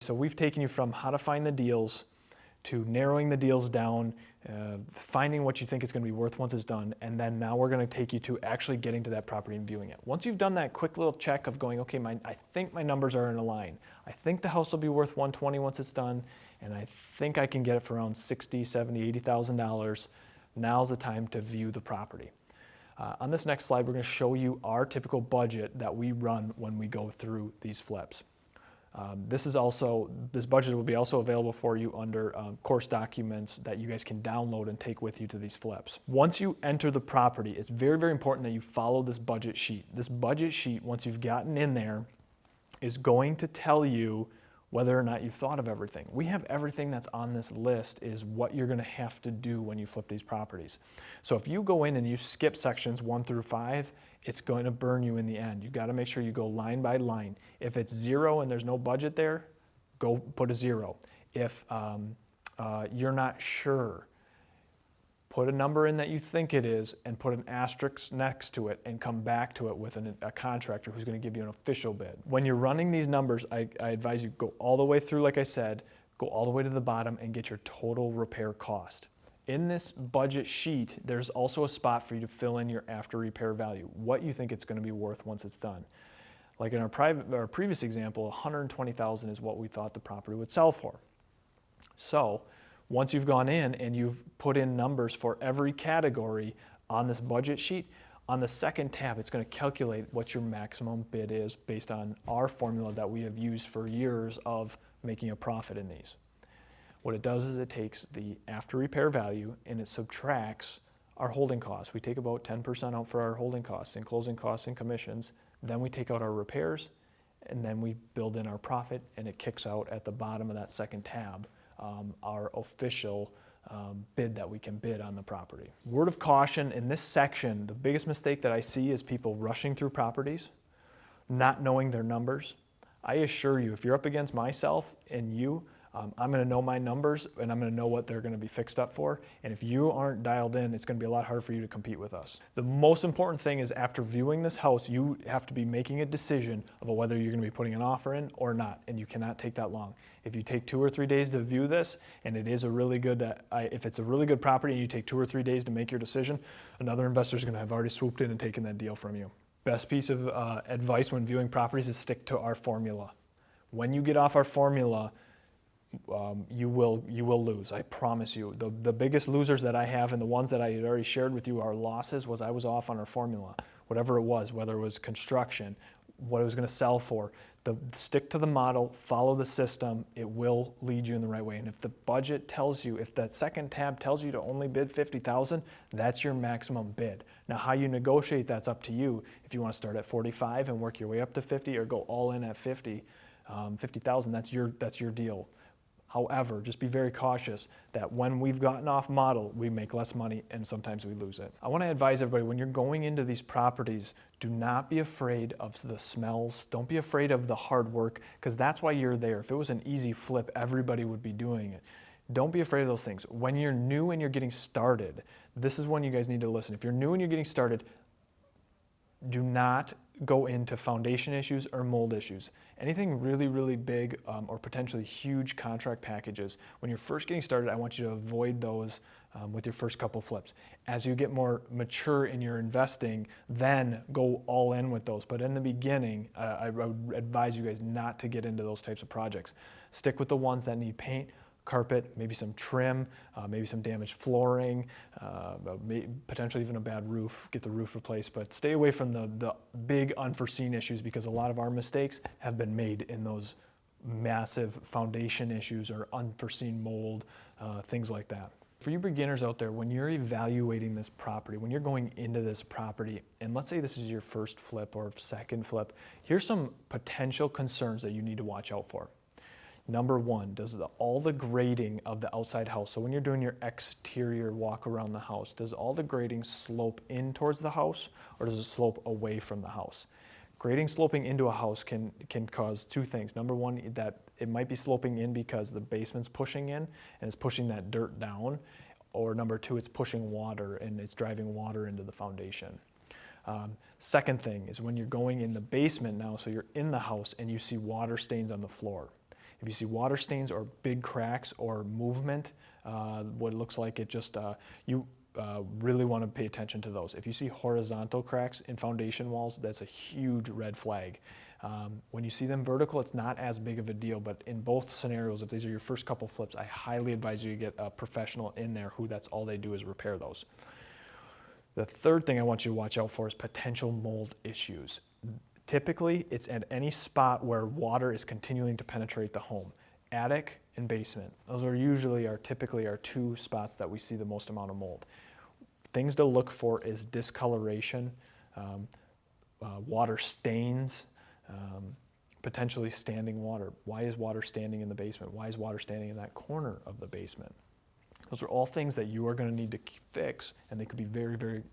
So we've taken you from how to find the deals to narrowing the deals down, finding what you think it's going to be worth once it's done, and then now we're going to take you to actually getting to that property and viewing it. Once you've done that quick little check of going, okay, I think my numbers are in a line. I think the house will be worth $120 once it's done, and I think I can get it for around $60,000, $70,000, $80,000. Now's the time to view the property. On this next slide, we're going to show you our typical budget that we run when we go through these flips. This budget will be also available for you under course documents that you guys can download and take with you to these flips. Once you enter the property, it's very, very important that you follow this budget sheet. This budget sheet, once you've gotten in there, is going to tell you whether or not you've thought of everything. We have everything that's on this list is what you're going to have to do when you flip these properties. So if you go in and you skip sections 1 through 5, it's going to burn you in the end. You've got to make sure you go line by line. If it's 0 and there's no budget there, go put a 0. If you're not sure, put a number in that you think it is and put an asterisk next to it and come back to it with a contractor who's going to give you an official bid. When you're running these numbers, I advise you go all the way through, like I said, go all the way to the bottom and get your total repair cost. In this budget sheet, there's also a spot for you to fill in your after repair value, what you think it's going to be worth once it's done. Like in our previous example, $120,000 is what we thought the property would sell for. So once you've gone in and you've put in numbers for every category on this budget sheet, on the second tab, it's going to calculate what your maximum bid is based on our formula that we have used for years of making a profit in these. What it does is it takes the after repair value and it subtracts our holding costs. We take about 10% out for our holding costs and closing costs and commissions. Then we take out our repairs and then we build in our profit, and it kicks out at the bottom of that second tab our official bid that we can bid on the property. Word of caution, in this section, the biggest mistake that I see is people rushing through properties, not knowing their numbers. I assure you, if you're up against myself and you, I'm going to know my numbers and I'm going to know what they're going to be fixed up for. And if you aren't dialed in, it's going to be a lot harder for you to compete with us. The most important thing is after viewing this house, you have to be making a decision about whether you're going to be putting an offer in or not. And you cannot take that long. If you take 2 or 3 days to view this, and it is a really good, if it's a really good property and you take 2 or 3 days to make your decision, another investor is going to have already swooped in and taken that deal from you. Best piece of advice when viewing properties is stick to our formula. When you get off our formula, you will lose, I promise you. The biggest losers that I have, and the ones that I had already shared with you are losses, was I was off on our formula. Whatever it was, whether it was construction, what it was going to sell for. Stick to the model, follow the system, it will lead you in the right way. And if the budget tells you, if that second tab tells you to only bid $50,000, that's your maximum bid. Now how you negotiate, that's up to you. If you want to start at 45 and work your way up to 50, or go all in at 50,000, that's your deal. However, just be very cautious that when we've gotten off model, we make less money and sometimes we lose it. I want to advise everybody, when you're going into these properties, do not be afraid of the smells. Don't be afraid of the hard work, because that's why you're there. If it was an easy flip, everybody would be doing it. Don't be afraid of those things. When you're new and you're getting started, this is when you guys need to listen. If you're new and you're getting started, do not go into foundation issues or mold issues. Anything really, really big or potentially huge contract packages, when you're first getting started, I want you to avoid those with your first couple flips. As you get more mature in your investing, then go all in with those. But in the beginning, I would advise you guys not to get into those types of projects. Stick with the ones that need paint, carpet, maybe some trim, maybe some damaged flooring, potentially even a bad roof, get the roof replaced, but stay away from the big unforeseen issues, because a lot of our mistakes have been made in those massive foundation issues or unforeseen mold, things like that. For you beginners out there, when you're evaluating this property, when you're going into this property, and let's say this is your first flip or second flip, here's some potential concerns that you need to watch out for. Number one, does all the grading of the outside house, so when you're doing your exterior walk around the house, does all the grading slope in towards the house, or does it slope away from the house? Grading sloping into a house can cause 2 things. Number one, that it might be sloping in because the basement's pushing in and it's pushing that dirt down, or number 2, it's pushing water and it's driving water into the foundation. Second thing is when you're going in the basement now, so you're in the house and you see water stains on the floor. If you see water stains or big cracks or movement, what it looks like it just, you really want to pay attention to those. If you see horizontal cracks in foundation walls, that's a huge red flag. When you see them vertical, it's not as big of a deal, but in both scenarios, if these are your first couple flips, I highly advise you to get a professional in there who that's all they do is repair those. The third thing I want you to watch out for is potential mold issues. Typically, it's at any spot where water is continuing to penetrate the home. Attic and basement. Those are usually typically our two spots that we see the most amount of mold. Things to look for is discoloration, water stains, potentially standing water. Why is water standing in the basement? Why is water standing in that corner of the basement? Those are all things that you are going to need to fix, and they could be very, very